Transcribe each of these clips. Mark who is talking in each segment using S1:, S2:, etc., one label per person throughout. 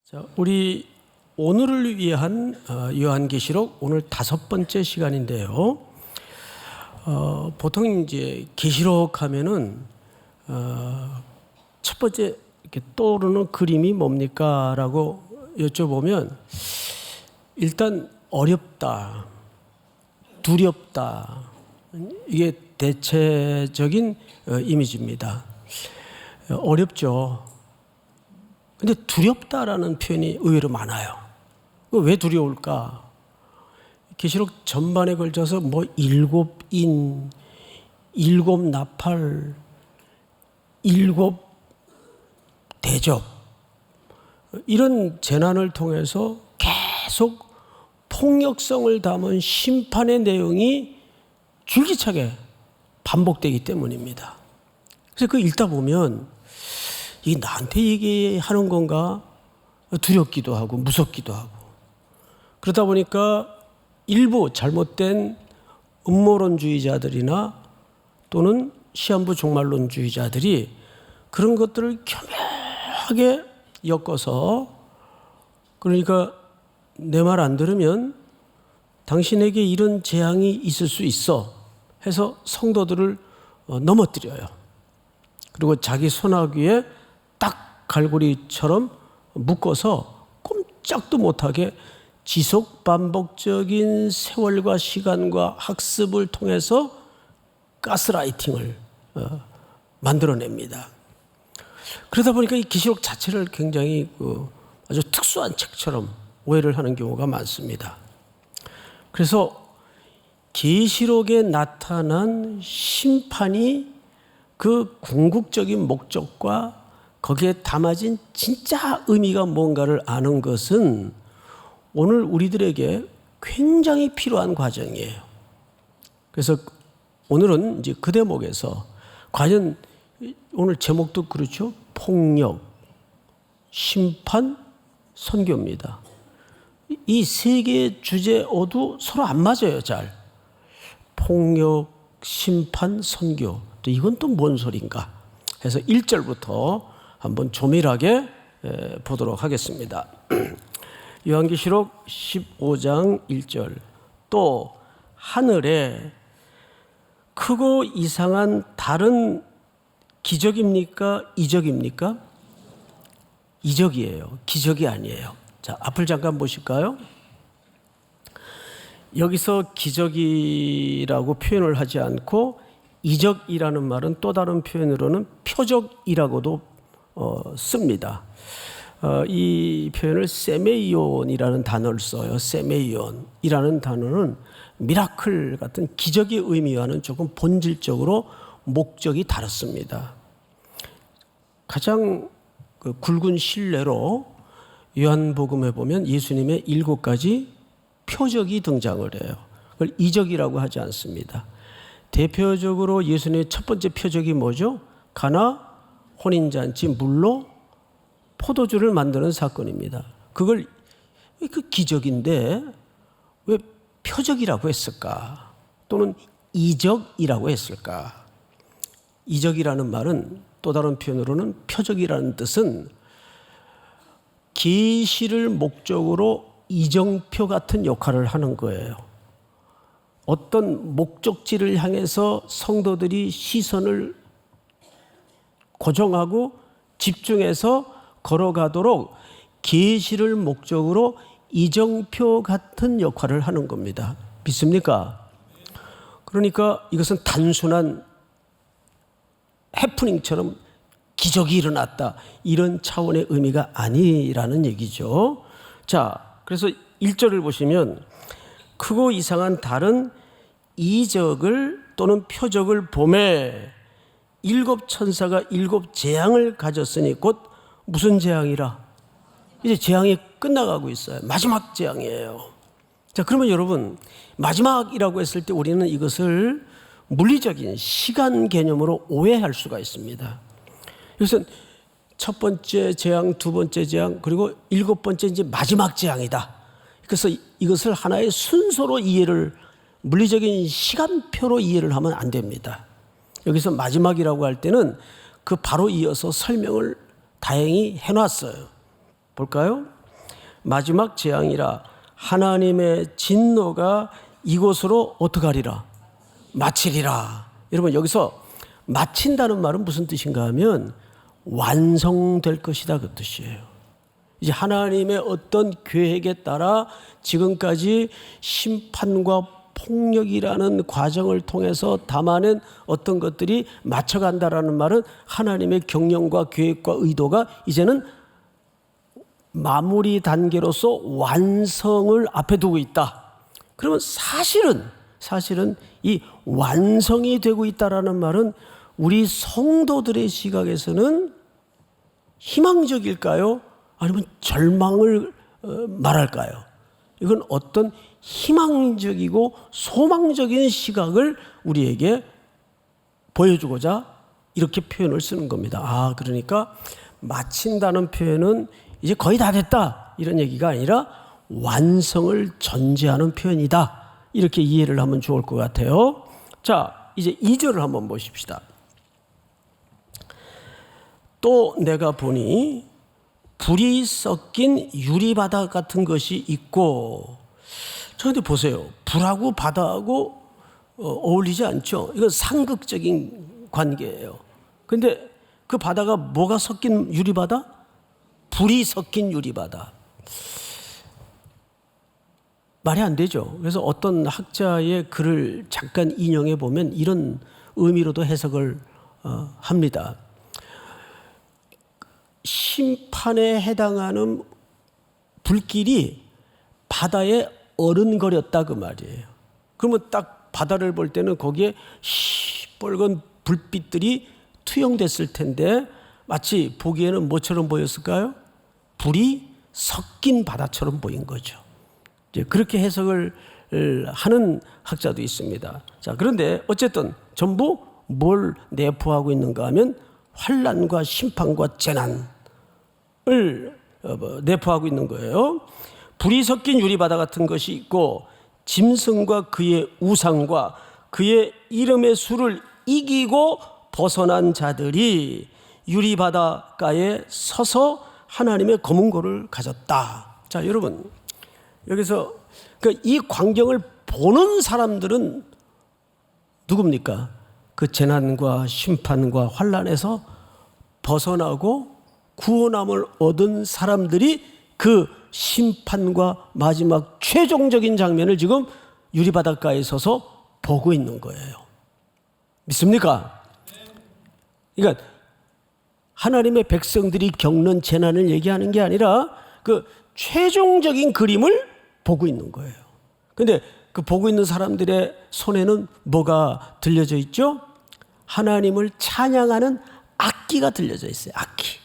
S1: 자, 우리 오늘을 위한 요한계시록 오늘 5번째 시간인데요. 보통 이제 계시록 하면은 첫 번째 이렇게 떠오르는 그림이 뭡니까라고 여쭤보면 일단 어렵다, 두렵다, 이게 대체적인 이미지입니다. 어렵죠. 근데 두렵다라는 표현이 의외로 많아요. 왜 두려울까? 계시록 전반에 걸쳐서 뭐 7인, 7나팔, 7대접 이런 재난을 통해서 계속 폭력성을 담은 심판의 내용이 줄기차게 반복되기 때문입니다. 그래서 그 읽다 보면 이게 나한테 얘기하는 건가 두렵기도 하고 무섭기도 하고, 그러다 보니까 일부 잘못된 음모론주의자들이나 또는 시한부 종말론주의자들이 그런 것들을 교묘하게 엮어서, 그러니까 내 말 안 들으면 당신에게 이런 재앙이 있을 수 있어 해서 성도들을 넘어뜨려요. 그리고 자기 손아귀에 딱 갈고리처럼 묶어서 꼼짝도 못하게 지속 반복적인 세월과 시간과 학습을 통해서 가스라이팅을 만들어냅니다. 그러다 보니까 이 계시록 자체를 굉장히 아주 특수한 책처럼 오해를 하는 경우가 많습니다. 그래서 계시록에 나타난 심판이 그 궁극적인 목적과 거기에 담아진 진짜 의미가 뭔가를 아는 것은 오늘 우리들에게 굉장히 필요한 과정이에요. 그래서 오늘은 이제 그 대목에서 과연 오늘 제목도 그렇죠. 폭력, 심판, 선교입니다. 이 세 개의 주제어도 서로 안 맞아요, 잘. 폭력, 심판, 선교. 또 이건 또 뭔 소린가 해서 1절부터 한번 조밀하게 보도록 하겠습니다. 요한계시록 15장 1절. 또 하늘에 크고 이상한 다른 기적입니까? 이적입니까? 이적이에요. 기적이 아니에요. 자, 앞을 잠깐 보실까요? 여기서 기적이라고 표현을 하지 않고 이적이라는 말은 또 다른 표현으로는 표적이라고도 씁니다. 이 표현을 세메이온이라는 단어를 써요. 세메이온이라는 단어는 미라클 같은 기적의 의미와는 조금 본질적으로 목적이 다릅니다. 가장 굵은 신뢰로 요한복음에 보면 예수님의 7가지 표적이 등장을 해요. 그걸 이적이라고 하지 않습니다. 대표적으로 예수님의 첫 번째 표적이 뭐죠? 가나 혼인잔치 물로 포도주를 만드는 사건입니다. 그걸 그 기적인데 왜 표적이라고 했을까? 또는 이적이라고 했을까? 이적이라는 말은 또 다른 표현으로는 표적이라는 뜻은 계시를 목적으로 이정표 같은 역할을 하는 거예요. 어떤 목적지를 향해서 성도들이 시선을 고정하고 집중해서 걸어가도록 계시를 목적으로 이정표 같은 역할을 하는 겁니다. 믿습니까? 그러니까 이것은 단순한 해프닝처럼 기적이 일어났다 이런 차원의 의미가 아니라는 얘기죠. 자, 그래서 1절을 보시면 크고 이상한 다른 이적을 또는 표적을 보매 7 천사가 7 재앙을 가졌으니 곧 무슨 재앙이라? 이제 재앙이 끝나가고 있어요. 마지막 재앙이에요. 자, 그러면 여러분 마지막이라고 했을 때 우리는 이것을 물리적인 시간 개념으로 오해할 수가 있습니다. 이것은 첫 번째 재앙, 두 번째 재앙, 그리고 7번째 이제 마지막 재앙이다. 그래서 이것을 하나의 순서로 이해를, 물리적인 시간표로 이해를 하면 안 됩니다. 여기서 마지막이라고 할 때는 그 바로 이어서 설명을 다행히 해놨어요. 볼까요? 마지막 재앙이라 하나님의 진노가 이곳으로 어떡하리라? 마치리라. 여러분 여기서 마친다는 말은 무슨 뜻인가 하면 완성될 것이다 그 뜻이에요. 이제 하나님의 어떤 계획에 따라 지금까지 심판과 폭력이라는 과정을 통해서 담아낸 어떤 것들이 맞춰간다라는 말은 하나님의 경영과 계획과 의도가 이제는 마무리 단계로서 완성을 앞에 두고 있다. 그러면 사실은 이 완성이 되고 있다라는 말은 우리 성도들의 시각에서는 희망적일까요? 아니면 절망을 말할까요? 이건 어떤 희망적이고 소망적인 시각을 우리에게 보여주고자 이렇게 표현을 쓰는 겁니다. 그러니까 마친다는 표현은 이제 거의 다 됐다 이런 얘기가 아니라 완성을 전제하는 표현이다. 이렇게 이해를 하면 좋을 것 같아요. 자, 이제 2절을 한번 보십시다. 또 내가 보니 불이 섞인 유리바다 같은 것이 있고, 그런데 보세요. 불하고 바다하고 어울리지 않죠. 이건 상극적인 관계예요. 그런데 그 바다가 뭐가 섞인 유리바다? 불이 섞인 유리바다. 말이 안 되죠. 그래서 어떤 학자의 글을 잠깐 인용해 보면 이런 의미로도 해석을 합니다. 심판에 해당하는 불길이 바다에 어른거렸다 그 말이에요. 그러면 딱 바다를 볼 때는 거기에 시뻘건 불빛들이 투영됐을 텐데 마치 보기에는 뭐처럼 보였을까요? 불이 섞인 바다처럼 보인 거죠. 이제 그렇게 해석을 하는 학자도 있습니다. 자, 그런데 어쨌든 전부 뭘 내포하고 있는가 하면 환난과 심판과 재난을 내포하고 있는 거예요. 불이 섞인 유리바다 같은 것이 있고 짐승과 그의 우상과 그의 이름의 수를 이기고 벗어난 자들이 유리바닷가에 서서 하나님의 검은 고를 가졌다. 자, 여러분 여기서 이 광경을 보는 사람들은 누굽니까? 그 재난과 심판과 환난에서 벗어나고 구원함을 얻은 사람들이 그 심판과 마지막 최종적인 장면을 지금 유리바닷가에 서서 보고 있는 거예요. 믿습니까? 그러니까 하나님의 백성들이 겪는 재난을 얘기하는 게 아니라 그 최종적인 그림을 보고 있는 거예요. 그런데 그 보고 있는 사람들의 손에는 뭐가 들려져 있죠? 하나님을 찬양하는 악기가 들려져 있어요. 악기.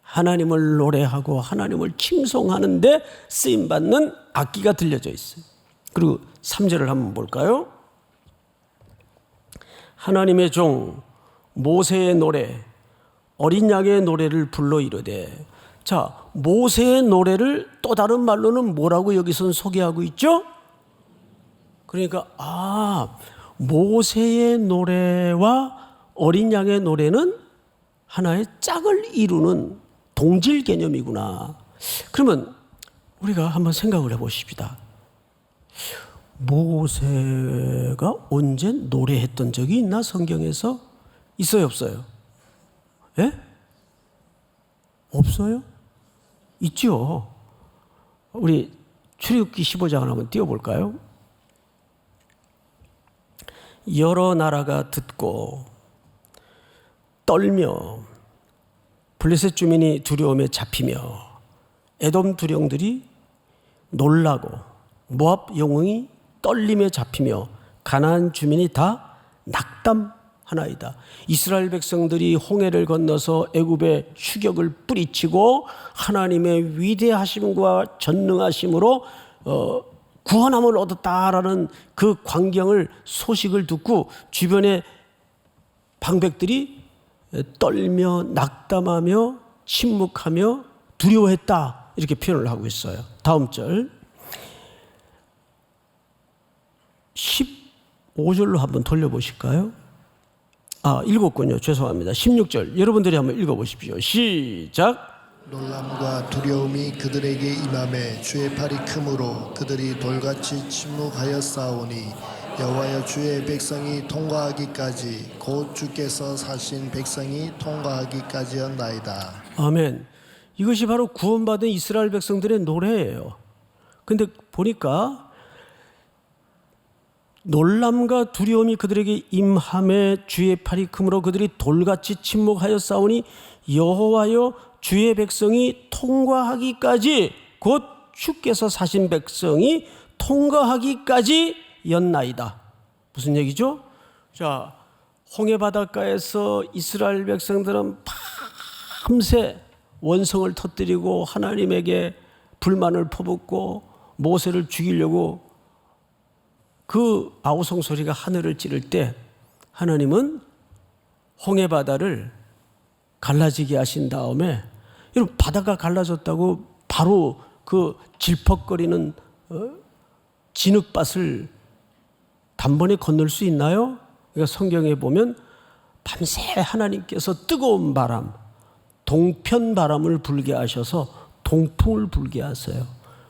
S1: 하나님을 노래하고 하나님을 칭송하는데 쓰임받는 악기가 들려져 있어요. 그리고 3절을 한번 볼까요? 하나님의 종 모세의 노래 어린 양의 노래를 불러 이르되. 자, 모세의 노래를 또 다른 말로는 뭐라고 여기서는 소개하고 있죠? 그러니까 모세의 노래와 어린 양의 노래는 하나의 짝을 이루는 동질 개념이구나. 그러면 우리가 한번 생각을 해보십시다. 모세가 언제 노래했던 적이 있나? 성경에서 있어요, 없어요? 예? 없어요? 있죠. 우리 출애굽기 15장을 한번 띄워볼까요? 여러 나라가 듣고 떨며 블레셋 주민이 두려움에 잡히며 에돔 두령들이 놀라고 모압 영웅이 떨림에 잡히며 가나안 주민이 다 낙담하나이다. 이스라엘 백성들이 홍해를 건너서 애굽의 추격을 뿌리치고 하나님의 위대하심과 전능하심으로 구원함을 얻었다라는 그 광경을 소식을 듣고 주변의 방백들이 떨며 낙담하며 침묵하며 두려워했다 이렇게 표현을 하고 있어요. 다음 절 15절로 한번 돌려보실까요? 읽었군요. 죄송합니다. 16절 여러분들이 한번 읽어보십시오. 시작.
S2: 놀람과 두려움이 그들에게 임함에 주의 팔이 크므로 그들이 돌같이 침묵하여 싸우니 여호와여 주의 백성이 통과하기까지 곧 주께서 사신 백성이 통과하기까지였나이다.
S1: 아멘. 이것이 바로 구원받은 이스라엘 백성들의 노래예요. 근데 보니까 놀람과 두려움이 그들에게 임함에 주의 팔이 크므로 그들이 돌같이 침묵하여 싸우니 여호와여 주의 백성이 통과하기까지 곧 주께서 사신 백성이 통과하기까지 였나이다. 무슨 얘기죠? 자, 홍해 바닷가에서 이스라엘 백성들은 밤새 원성을 터뜨리고 하나님에게 불만을 퍼붓고 모세를 죽이려고 그 아우성 소리가 하늘을 찌를 때 하나님은 홍해 바다를 갈라지게 하신 다음에, 여러분 바다가 갈라졌다고 바로 그 질퍽거리는 진흙밭을 단번에 건널 수 있나요? 그러니까 성경에 보면 밤새 하나님께서 뜨거운 바람, 동편 바람을 불게 하셔서 동풍을 불게 하세요.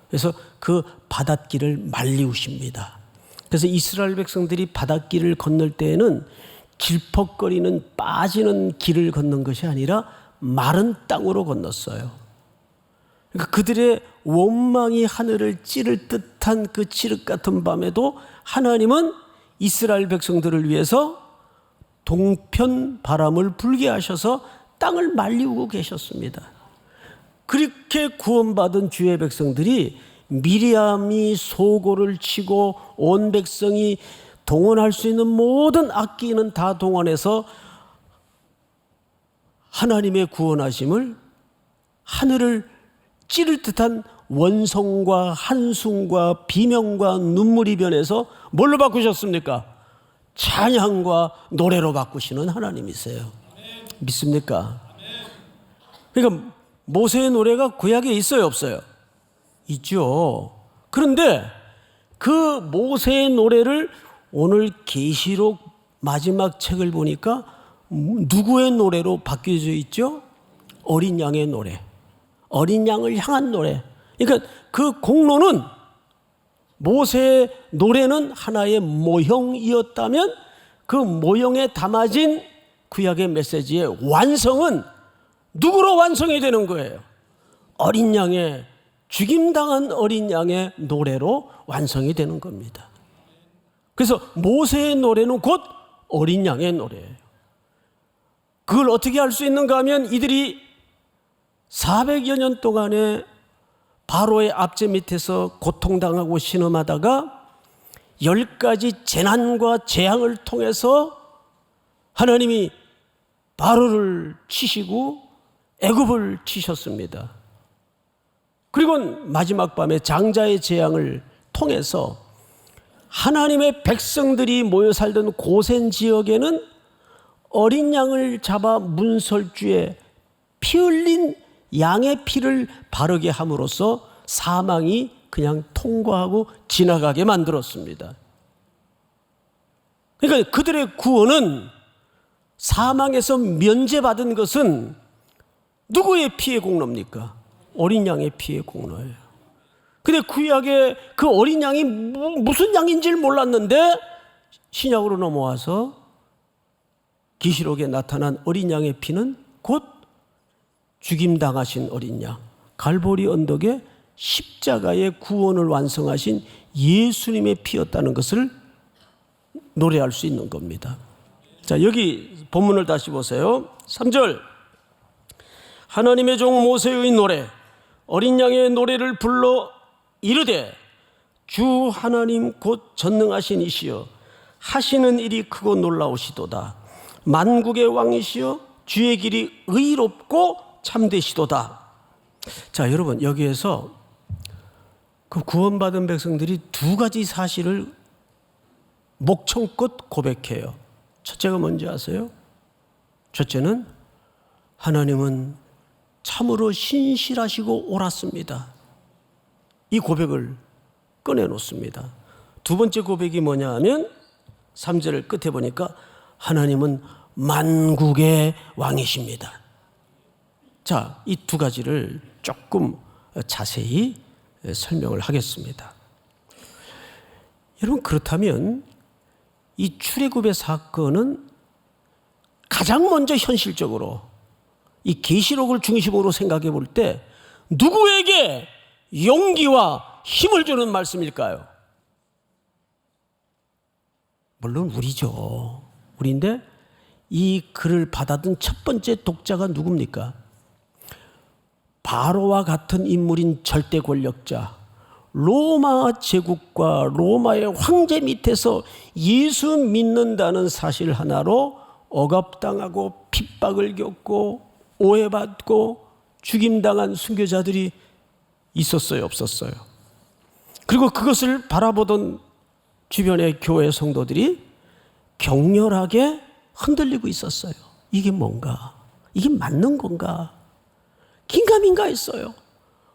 S1: 그래서 그 바닷길을 말리우십니다. 그래서 이스라엘 백성들이 바닷길을 건널 때에는 질퍽거리는 빠지는 길을 걷는 것이 아니라 마른 땅으로 건넜어요. 그러니까 그들의 원망이 하늘을 찌를 듯한 그 칠흑 같은 밤에도 하나님은 이스라엘 백성들을 위해서 동편 바람을 불게 하셔서 땅을 말리우고 계셨습니다. 그렇게 구원받은 주의 백성들이 미리암이 소고를 치고 온 백성이 동원할 수 있는 모든 악기는 다 동원해서 하나님의 구원하심을 하늘을 찌를 듯한 원성과 한숨과 비명과 눈물이 변해서 뭘로 바꾸셨습니까? 찬양과 노래로 바꾸시는 하나님이세요. 믿습니까? 그러니까 모세의 노래가 구약에 있어요, 없어요? 있죠. 그런데 그 모세의 노래를 오늘 계시록 마지막 책을 보니까 누구의 노래로 바뀌어져 있죠? 어린 양의 노래, 어린 양을 향한 노래. 그러니까 그 공로는, 모세의 노래는 하나의 모형이었다면 그 모형에 담아진 구약의 메시지의 완성은 누구로 완성이 되는 거예요? 어린 양의, 죽임당한 어린 양의 노래로 완성이 되는 겁니다. 그래서 모세의 노래는 곧 어린 양의 노래예요. 그걸 어떻게 할 수 있는가 하면 이들이 400여 년 동안에 바로의 압제 밑에서 고통당하고 신음하다가 10가지 재난과 재앙을 통해서 하나님이 바로를 치시고 애굽을 치셨습니다. 그리고 마지막 밤에 장자의 재앙을 통해서 하나님의 백성들이 모여 살던 고센 지역에는 어린 양을 잡아 문설주에 피 흘린 양의 피를 바르게 함으로써 사망이 그냥 통과하고 지나가게 만들었습니다. 그러니까 그들의 구원은, 사망에서 면제받은 것은 누구의 피의 공로입니까? 어린 양의 피의 공로예요. 근데 구약에 그 어린 양이 무슨 양인지를 몰랐는데 신약으로 넘어와서 계시록에 나타난 어린 양의 피는 곧 죽임당하신 어린 양, 갈보리 언덕에 십자가의 구원을 완성하신 예수님의 피였다는 것을 노래할 수 있는 겁니다. 자, 여기 본문을 다시 보세요. 3절, 하나님의 종 모세의 노래, 어린 양의 노래를 불러 이르되 주 하나님 곧 전능하신 이시여 하시는 일이 크고 놀라우시도다. 만국의 왕이시여 주의 길이 의롭고 참되시도다. 자, 여러분, 여기에서 그 구원받은 백성들이 두 가지 사실을 목청껏 고백해요. 첫째가 뭔지 아세요? 첫째는 하나님은 참으로 신실하시고 옳았습니다. 이 고백을 꺼내놓습니다. 두 번째 고백이 뭐냐 하면 3절 끝에 보니까 하나님은 만국의 왕이십니다. 자, 이 두 가지를 조금 자세히 설명을 하겠습니다. 여러분, 그렇다면 이 출애굽의 사건은 가장 먼저 현실적으로 이 계시록을 중심으로 생각해 볼 때 누구에게 용기와 힘을 주는 말씀일까요? 물론 우리죠. 우리인데 이 글을 받아든 첫 번째 독자가 누굽니까? 바로와 같은 인물인 절대 권력자, 로마 제국과 로마의 황제 밑에서 예수 믿는다는 사실 하나로 억압당하고 핍박을 겪고 오해받고 죽임당한 순교자들이 있었어요, 없었어요? 그리고 그것을 바라보던 주변의 교회 성도들이 격렬하게 흔들리고 있었어요. 이게 뭔가? 이게 맞는 건가? 긴가민가 했어요.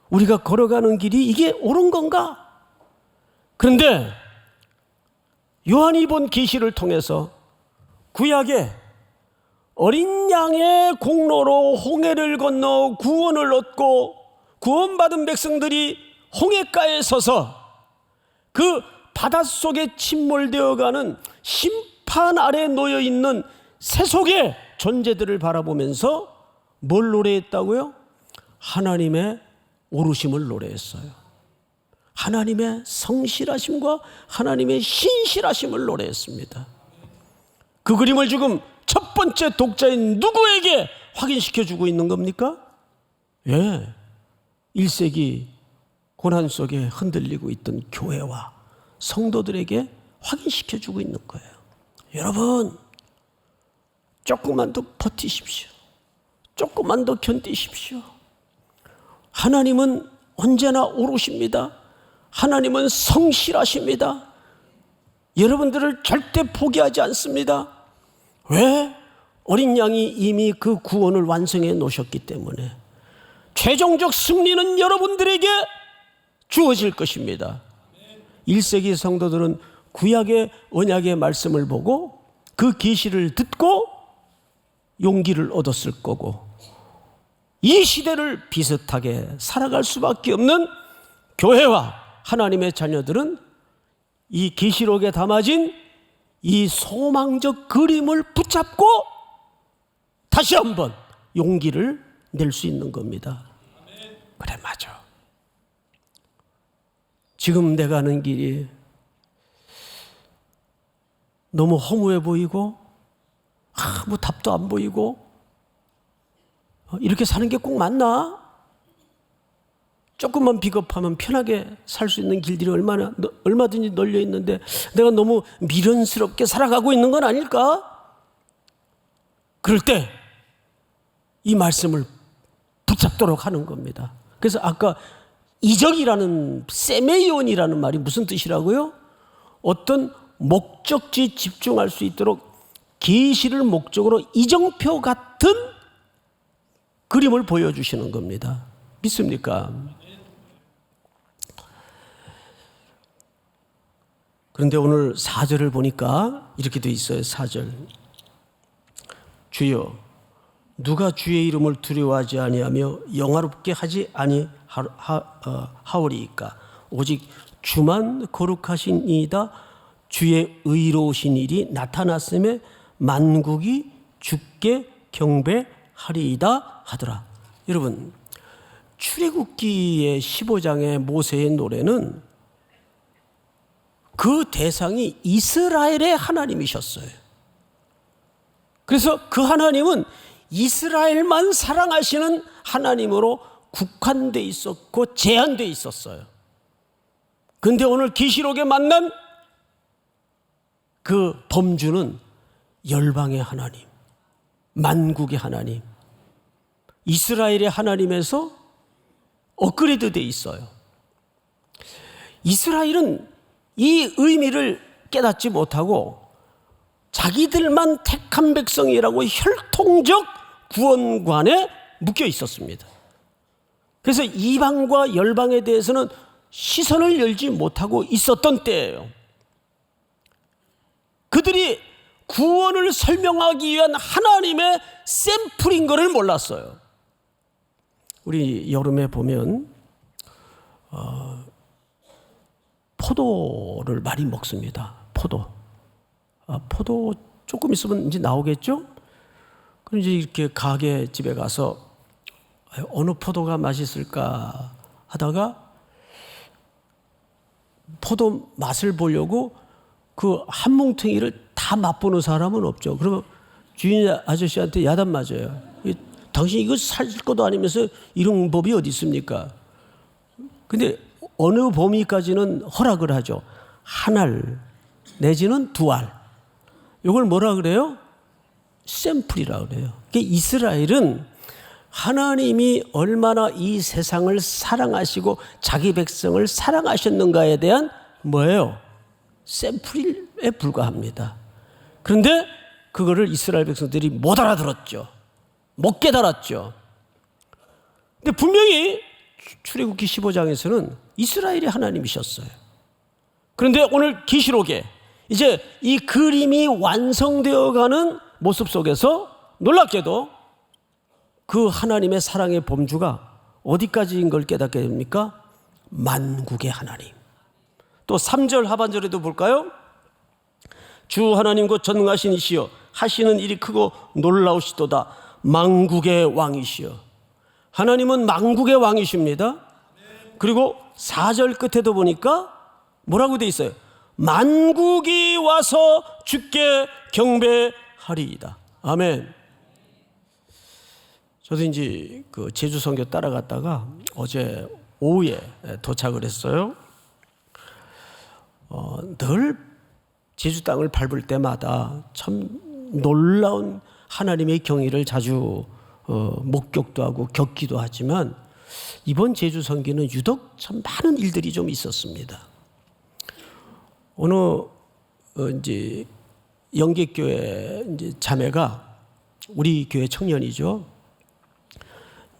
S1: 우리가 걸어가는 길이 이게 옳은 건가? 그런데 요한이 본 계시를 통해서 구약에 어린 양의 공로로 홍해를 건너 구원을 얻고 구원받은 백성들이 홍해가에 서서 그 바닷속에 침몰되어가는 심판 아래 놓여있는 세속의 존재들을 바라보면서 뭘 노래했다고요? 하나님의 오르심을 노래했어요. 하나님의 성실하심과 하나님의 신실하심을 노래했습니다. 그 그림을 지금 첫 번째 독자인 누구에게 확인시켜주고 있는 겁니까? 예, 1세기 고난 속에 흔들리고 있던 교회와 성도들에게 확인시켜주고 있는 거예요. 여러분, 조금만 더 버티십시오. 조금만 더 견디십시오. 하나님은 언제나 오르십니다. 하나님은 성실하십니다. 여러분들을 절대 포기하지 않습니다. 왜? 어린 양이 이미 그 구원을 완성해 놓으셨기 때문에 최종적 승리는 여러분들에게 주어질 것입니다. 1세기 성도들은 구약의 언약의 말씀을 보고 그 계시를 듣고 용기를 얻었을 거고, 이 시대를 비슷하게 살아갈 수밖에 없는 교회와 하나님의 자녀들은 이 계시록에 담아진 이 소망적 그림을 붙잡고 다시 한번 용기를 낼 수 있는 겁니다. 그래, 맞아. 지금 내가 가는 길이 너무 허무해 보이고 아무 답도 안 보이고 이렇게 사는 게 꼭 맞나? 조금만 비겁하면 편하게 살 수 있는 길들이 얼마든지 널려 있는데 내가 너무 미련스럽게 살아가고 있는 건 아닐까? 그럴 때 이 말씀을 붙잡도록 하는 겁니다. 그래서 아까 이적이라는, 세메이온이라는 말이 무슨 뜻이라고요? 어떤 목적지에 집중할 수 있도록 계시를 목적으로 이정표 같은 그림을 보여주시는 겁니다. 믿습니까? 그런데 오늘 4절을 보니까 이렇게 돼 있어요. 4절. 주여, 누가 주의 이름을 두려워하지 아니하며 영화롭게 하지 아니하오리이까? 오직 주만 거룩하시니이다. 주의 의로우신 일이 나타났음에 만국이 주께 경배하리이다 하더라. 여러분, 출애굽기의 15장의 모세의 노래는 그 대상이 이스라엘의 하나님이셨어요. 그래서 그 하나님은 이스라엘만 사랑하시는 하나님으로 국한돼 있었고 제한돼 있었어요. 그런데 오늘 계시록에 만난 그 범주는 열방의 하나님, 만국의 하나님, 이스라엘의 하나님에서 업그레이드 돼 있어요. 이스라엘은 이 의미를 깨닫지 못하고 자기들만 택한 백성이라고 혈통적 구원관에 묶여 있었습니다. 그래서 이방과 열방에 대해서는 시선을 열지 못하고 있었던 때예요. 그들이 구원을 설명하기 위한 하나님의 샘플인 것을 몰랐어요. 우리 여름에 보면 포도를 많이 먹습니다. 포도 조금 있으면 이제 나오겠죠? 그럼 이제 이렇게 가게 집에 가서 어느 포도가 맛있을까 하다가 포도 맛을 보려고 그 한 뭉텅이를 다 맛보는 사람은 없죠. 그러면 주인 아저씨한테 야단 맞아요. 당신 이거 살 것도 아니면서 이런 법이 어디 있습니까? 근데 어느 범위까지는 허락을 하죠. 한 알 내지는 두 알. 이걸 뭐라 그래요? 샘플이라 그래요. 그러니까 이스라엘은 하나님이 얼마나 이 세상을 사랑하시고 자기 백성을 사랑하셨는가에 대한 뭐예요? 샘플에 불과합니다. 그런데 그거를 이스라엘 백성들이 못 알아들었죠. 못 깨달았죠. 근데 분명히 출애굽기 15장에서는 이스라엘이 하나님이셨어요. 그런데 오늘 계시록에 이제 이 그림이 완성되어가는 모습 속에서 놀랍게도 그 하나님의 사랑의 범주가 어디까지인 걸 깨닫게 됩니까? 만국의 하나님. 또 3절 하반절에도 볼까요? 주 하나님 곧 전능하신 이시여 하시는 일이 크고 놀라우시도다. 만국의 왕이시여. 하나님은 만국의 왕이십니다. 그리고 4절 끝에도 보니까 뭐라고 돼 있어요? 만국이 와서 주께 경배하리이다. 아멘. 저도 이제 그 제주 선교 따라갔다가 어제 오후에 도착을 했어요. 늘 제주 땅을 밟을 때마다 참 놀라운 하나님의 경의를 자주 목격도 하고 겪기도 하지만 이번 제주 선교는 유독 참 많은 일들이 좀 있었습니다. 어느 이제 영계교회 이제 자매가 우리 교회 청년이죠.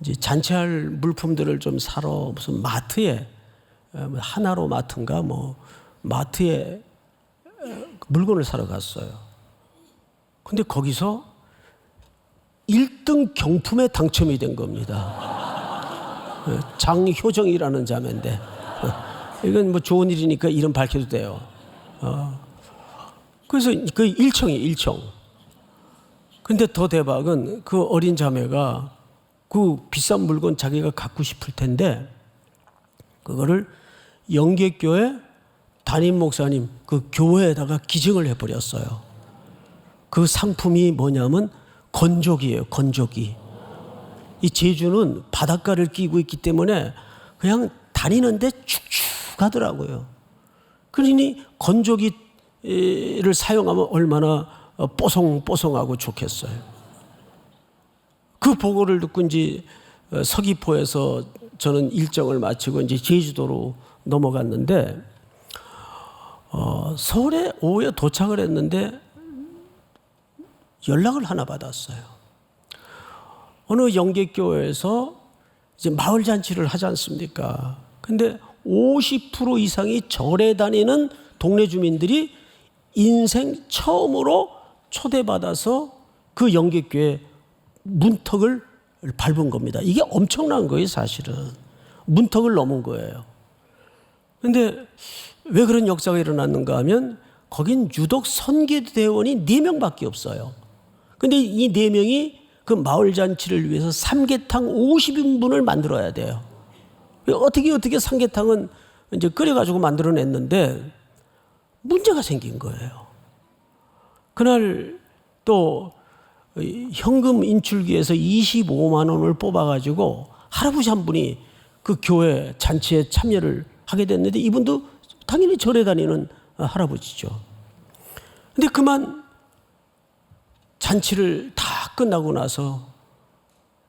S1: 이제 잔치할 물품들을 좀 사러 무슨 마트에 하나로 마트인가 뭐 마트에 물건을 사러 갔어요. 근데 거기서 1등 경품에 당첨이 된 겁니다. 장효정이라는 자매인데 이건 뭐 좋은 일이니까 이름 밝혀도 돼요. 그래서 그 일청. 근데 더 대박은 그 어린 자매가 그 비싼 물건 자기가 갖고 싶을 텐데 그거를 영계교회 담임 목사님 그 교회에다가 기증을 해버렸어요. 그 상품이 뭐냐면 건조기예요. 건조기. 이 제주는 바닷가를 끼고 있기 때문에 그냥 다니는데 축축하더라고요. 그러니 건조기를 사용하면 얼마나 뽀송뽀송하고 좋겠어요. 그 보고를 듣고 이제 서귀포에서 저는 일정을 마치고 이제 제주도로 넘어갔는데 서울에 오후에 도착을 했는데 연락을 하나 받았어요. 어느 영계교회에서 이제 마을 잔치를 하지 않습니까? 근데 50% 이상이 절에 다니는 동네 주민들이 인생 처음으로 초대받아서 그 영계교회 문턱을 밟은 겁니다. 이게 엄청난 거예요, 사실은. 문턱을 넘은 거예요. 근데 왜 그런 역사가 일어났는가 하면 거긴 유독 선교대원이 4명밖에 없어요. 근데 이 4명이 그 마을 잔치를 위해서 삼계탕 50인분을 만들어야 돼요. 어떻게 삼계탕은 이제 끓여가지고 만들어냈는데 문제가 생긴 거예요. 그날 또 현금 인출기에서 25만 원을 뽑아가지고 할아버지 한 분이 그 교회 잔치에 참여를 하게 됐는데 이분도 당연히 절에 다니는 할아버지죠. 근데 그만 잔치를 다 끝나고 나서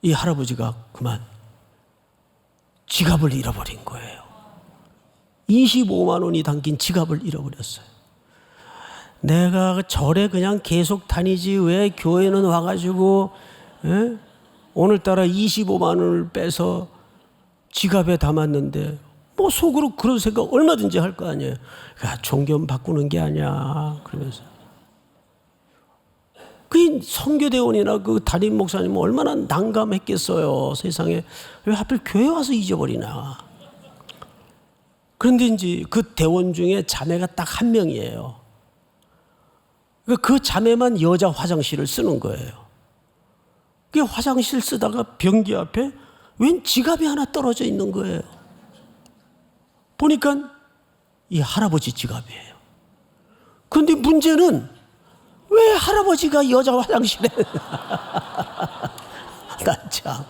S1: 이 할아버지가 그만 지갑을 잃어버린 거예요. 25만 원이 담긴 지갑을 잃어버렸어요. 내가 절에 그냥 계속 다니지 왜 교회는 와가지고 오늘따라 25만 원을 빼서 지갑에 담았는데 뭐 속으로 그런 생각 얼마든지 할 거 아니에요. 야, 종교 바꾸는 게 아니야. 그러면서 그 선교대원이나 그 담임 목사님은 얼마나 난감했겠어요. 세상에 왜 하필 교회 와서 잊어버리나. 그런데 이제 그 대원 중에 자매가 딱 한 명이에요. 그 자매만 여자 화장실을 쓰는 거예요. 그 화장실 쓰다가 변기 앞에 웬 지갑이 하나 떨어져 있는 거예요. 보니까 이 할아버지 지갑이에요. 그런데 문제는 왜 할아버지가 여자 화장실에 나 참.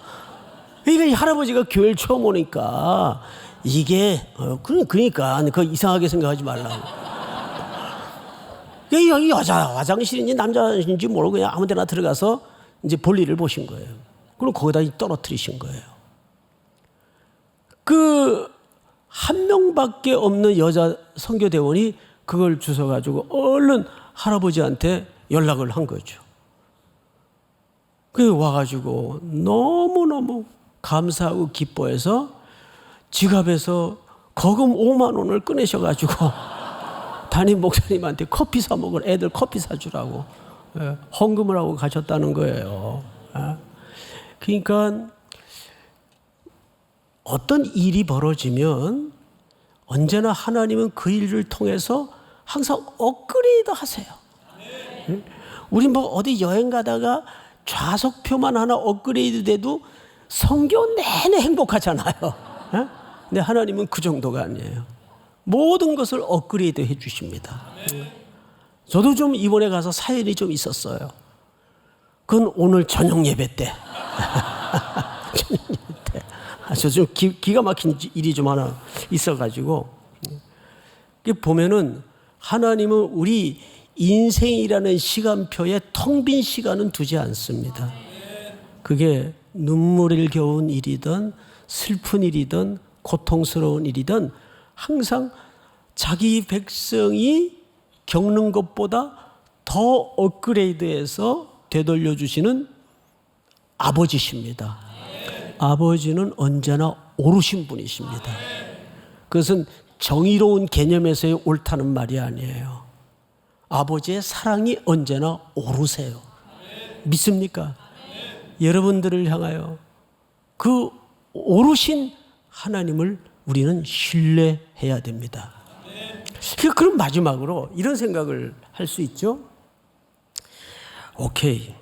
S1: 그러니까 이 할아버지가 교회를 처음 오니까 이게 그러니까 그 이상하게 생각하지 말라고. 이 여자 화장실인지 남자 화장실인지 모르고 그냥 아무 데나 들어가서 이제 볼일을 보신 거예요. 그럼 거기다 떨어뜨리신 거예요. 그 한 명밖에 없는 여자 선교대원이 그걸 주워가지고 얼른 할아버지한테 연락을 한 거죠. 그 와가지고 너무너무 감사하고 기뻐해서 지갑에서 거금 5만 원을 꺼내셔가지고 담임 목사님한테 커피 사 먹을 애들 커피 사주라고 헌금을 하고 가셨다는 거예요. 그러니까 어떤 일이 벌어지면 언제나 하나님은 그 일을 통해서 항상 업그레이드 하세요. 우리 뭐 어디 여행 가다가 좌석표만 하나 업그레이드 돼도 성교 내내 행복하잖아요. 근데 하나님은 그 정도가 아니에요. 모든 것을 업그레이드 해 주십니다. 저도 좀 이번에 가서 사연이 좀 있었어요. 그건 오늘 저녁 예배 때. 저녁 예배 때. 저 좀 기가 막힌 일이 좀 하나 있어가지고. 보면은 하나님은 우리 인생이라는 시간표에 텅 빈 시간은 두지 않습니다. 그게 눈물을 겨운 일이든 슬픈 일이든 고통스러운 일이든 항상 자기 백성이 겪는 것보다 더 업그레이드해서 되돌려 주시는 아버지십니다. 아버지는 언제나 옳으신 분이십니다. 그것은 정의로운 개념에서의 옳다는 말이 아니에요. 아버지의 사랑이 언제나 옳으세요. 믿습니까? 여러분들을 향하여 그 옳으신 하나님을 우리는 신뢰해야 됩니다. 그럼 마지막으로 이런 생각을 할 수 있죠. 오케이,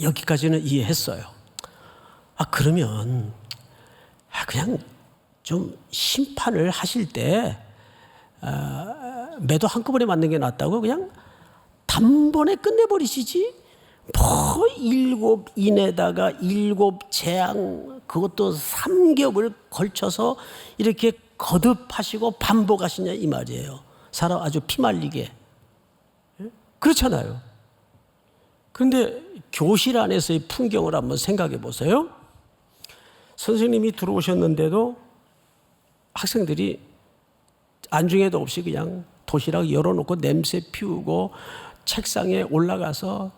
S1: 여기까지는 이해했어요. 그러면 그냥 좀 심판을 하실 때 매도 한꺼번에 맞는 게 낫다고 그냥 단번에 끝내버리시지. 뭐 7인에다가 7재앙 그것도 3겹을 걸쳐서 이렇게 거듭하시고 반복하시냐 이 말이에요. 사람 아주 피말리게. 그렇잖아요. 그런데 교실 안에서의 풍경을 한번 생각해 보세요. 선생님이 들어오셨는데도 학생들이 안중에도 없이 그냥 도시락 열어놓고 냄새 피우고 책상에 올라가서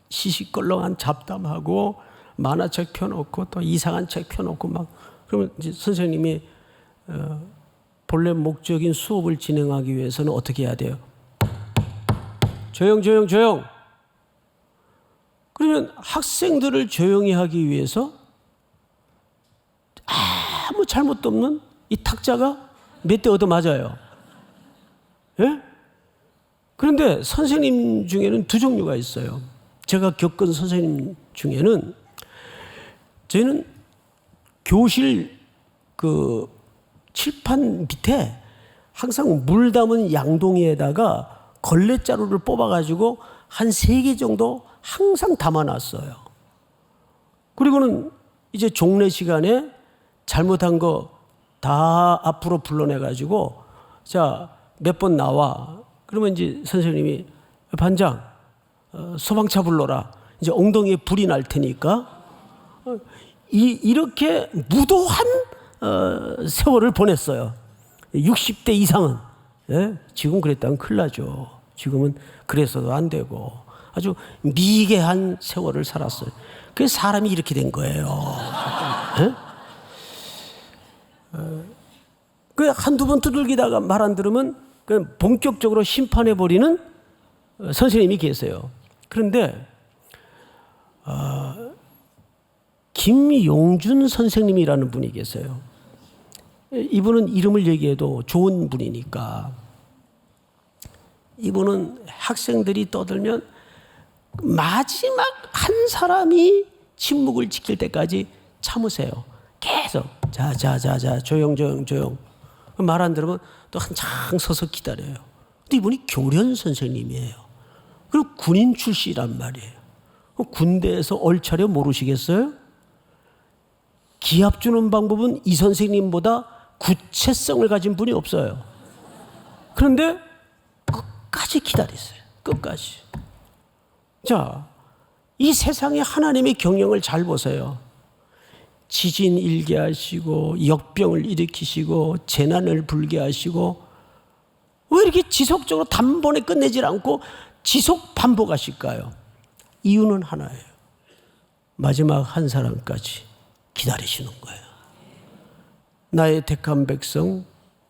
S1: 시시껄렁한 잡담하고 만화책 펴놓고 또 이상한 책 펴놓고 막 그러면 이제 선생님이 본래 목적인 수업을 진행하기 위해서는 어떻게 해야 돼요? 조용 조용 조용. 그러면 학생들을 조용히 하기 위해서 아무 잘못도 없는 이 탁자가 몇 대 얻어 맞아요. 예? 그런데 선생님 중에는 두 종류가 있어요. 제가 겪은 선생님 중에는 저희는 교실 그 칠판 밑에 항상 물 담은 양동이에다가 걸레자루를 뽑아가지고 한 3개 정도 항상 담아놨어요. 그리고는 이제 종례 시간에 잘못한 거 다 앞으로 불러내가지고 자, 몇 번 나와. 그러면 이제 선생님이 반장 소방차 불러라. 이제 엉덩이에 불이 날 테니까 이렇게 무도한 세월을 보냈어요. 60대 이상은. 예? 지금 그랬다면 큰일 나죠. 지금은 그래서도 안 되고 아주 미개한 세월을 살았어요. 그래서 사람이 이렇게 된 거예요. 예? 그 한두 번 두들기다가 말 안 들으면 본격적으로 심판해버리는 선생님이 계세요. 그런데 김용준 선생님이라는 분이 계세요. 이분은 이름을 얘기해도 좋은 분이니까. 이분은 학생들이 떠들면 마지막 한 사람이 침묵을 지킬 때까지 참으세요. 계속 자자자자 조용. 말 안 들으면 또 한창 서서 기다려요. 근데 이분이 교련 선생님이에요. 그리고 군인 출신이란 말이에요. 군대에서 얼차려 모르시겠어요? 기합 주는 방법은 이 선생님보다 구체성을 가진 분이 없어요. 그런데 끝까지 기다리세요. 끝까지. 자, 이 세상에 하나님의 경영을 잘 보세요. 지진 일게 하시고 역병을 일으키시고 재난을 불게 하시고 왜 이렇게 지속적으로 단번에 끝내질 않고 지속 반복하실까요? 이유는 하나예요. 마지막 한 사람까지 기다리시는 거예요. 나의 택한 백성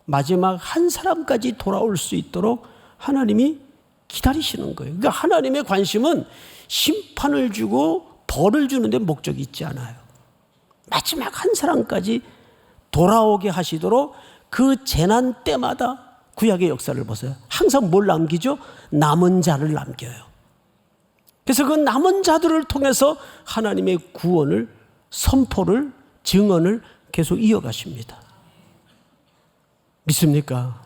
S1: 마지막 한 사람까지 돌아올 수 있도록 하나님이 기다리시는 거예요. 그러니까 하나님의 관심은 심판을 주고 벌을 주는 데 목적이 있지 않아요. 마지막 한 사람까지 돌아오게 하시도록 그 재난 때마다 구약의 역사를 보세요. 항상 뭘 남기죠? 남은 자를 남겨요. 그래서 그 남은 자들을 통해서 하나님의 구원을, 선포를, 증언을 계속 이어가십니다. 믿습니까?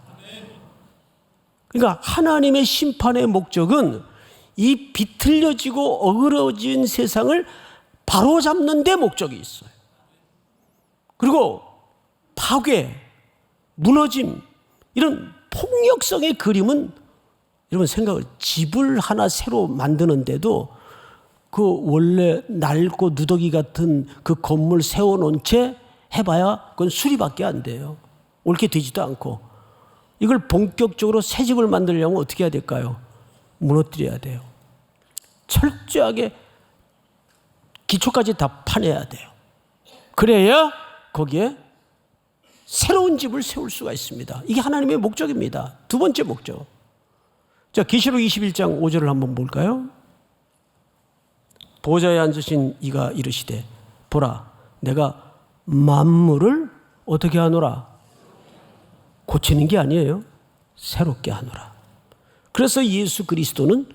S1: 그러니까 하나님의 심판의 목적은 이 비틀려지고 어그러진 세상을 바로잡는 데 목적이 있어요. 그리고 파괴, 무너짐, 이런 폭력성의 그림은 여러분 생각을 집을 하나 새로 만드는데도 그 원래 낡고 누더기 같은 그 건물 세워놓은 채 해봐야 그건 수리밖에 안 돼요. 옳게 되지도 않고. 이걸 본격적으로 새 집을 만들려면 어떻게 해야 될까요? 무너뜨려야 돼요. 철저하게 기초까지 다 파내야 돼요. 그래야 거기에 새로운 집을 세울 수가 있습니다. 이게 하나님의 목적입니다. 두 번째 목적. 자, 계시록 21장 5절을 한번 볼까요? 보좌에 앉으신 이가 이르시되 보라 내가 만물을 어떻게 하노라? 고치는 게 아니에요. 새롭게 하노라. 그래서 예수 그리스도는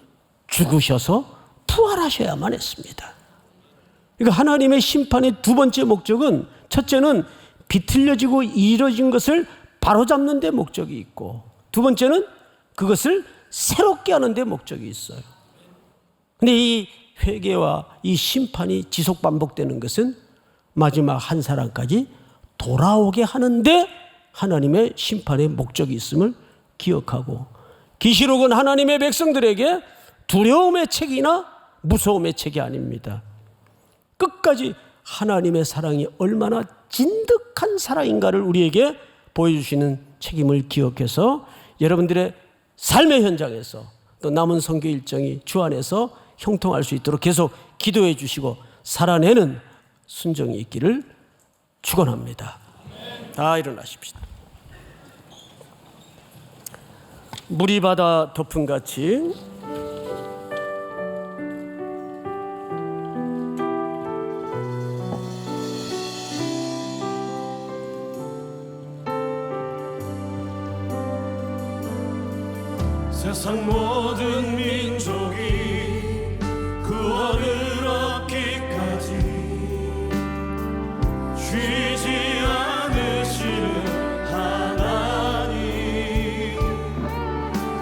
S1: 죽으셔서 부활하셔야만 했습니다. 그러니까 하나님의 심판의 두 번째 목적은 첫째는 비틀려지고 이뤄진 것을 바로잡는 데 목적이 있고 두 번째는 그것을 새롭게 하는 데 목적이 있어요. 근데 이 회개와 이 심판이 지속 반복되는 것은 마지막 한 사람까지 돌아오게 하는데 하나님의 심판의 목적이 있음을 기억하고 계시록은 하나님의 백성들에게 두려움의 책이나 무서움의 책이 아닙니다. 끝까지 하나님의 사랑이 얼마나 진득한 사랑인가를 우리에게 보여주시는 책임을 기억해서 여러분들의 삶의 현장에서 또 남은 선교 일정이 주 안에서 형통할 수 있도록 계속 기도해 주시고 살아내는 순종이 있기를 축원합니다. 다 일어나십시다. 물이 바다 덮음같이
S3: 세상 모든 민족이 구원을 얻기까지 쉬지 않으시는 하나님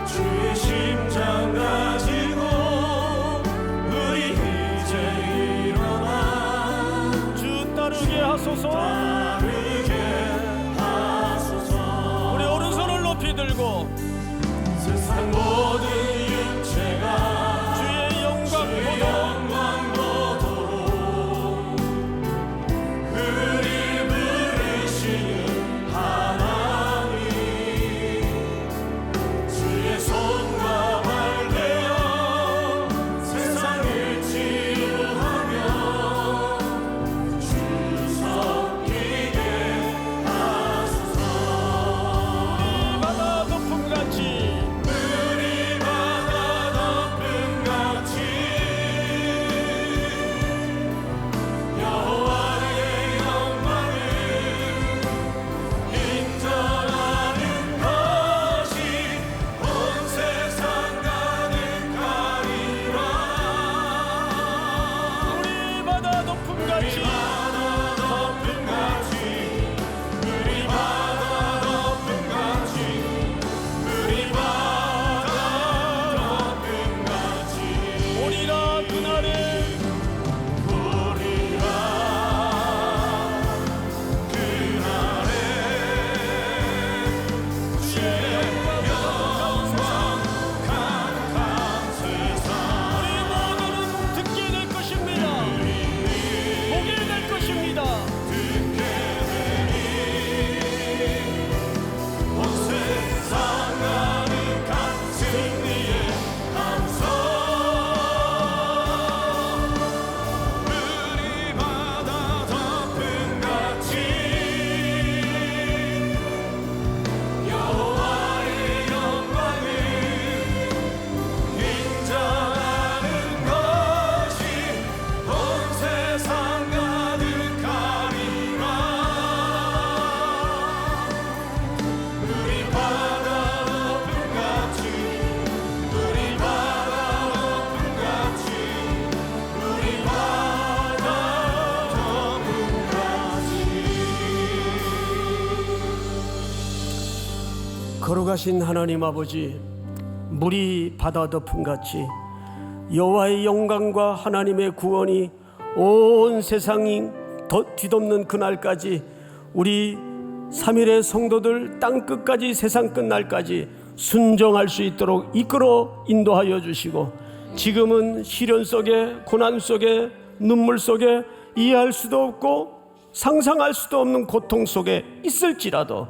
S3: 주의 심장 가지고 우리 이제 일어나 주 따르게 하소서 우리 오른손을 높이 들고 세상 모든 육체가
S1: 걸어가신 하나님 아버지, 물이 바다 덮음같이 여호와의 영광과 하나님의 구원이 온 세상이 뒤덮는 그날까지 우리 3일의 성도들 땅끝까지 세상 끝날까지 순종할 수 있도록 이끌어 인도하여 주시고, 지금은 시련 속에 고난 속에 눈물 속에 이해할 수도 없고 상상할 수도 없는 고통 속에 있을지라도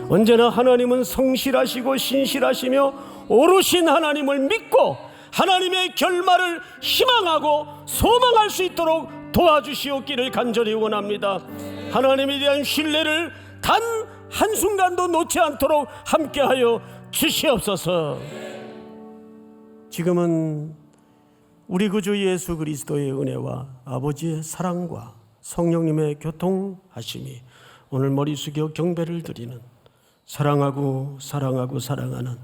S1: 언제나 하나님은 성실하시고 신실하시며 오르신 하나님을 믿고 하나님의 결말을 희망하고 소망할 수 있도록 도와주시옵기를 간절히 원합니다. 하나님에 대한 신뢰를 단 한순간도 놓지 않도록 함께하여 주시옵소서. 지금은 우리 구주 예수 그리스도의 은혜와 아버지의 사랑과 성령님의 교통하심이 오늘 머리 숙여 경배를 드리는 사랑하고 사랑하는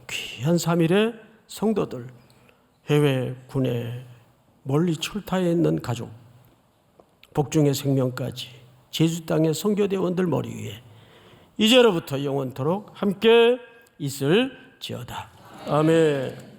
S1: 귀한 3일의 성도들, 해외 군에 멀리 출타해 있는 가족, 복중의 생명까지 제주 땅의 선교대원들 머리 위에 이제로부터 영원토록 함께 있을지어다. 아멘.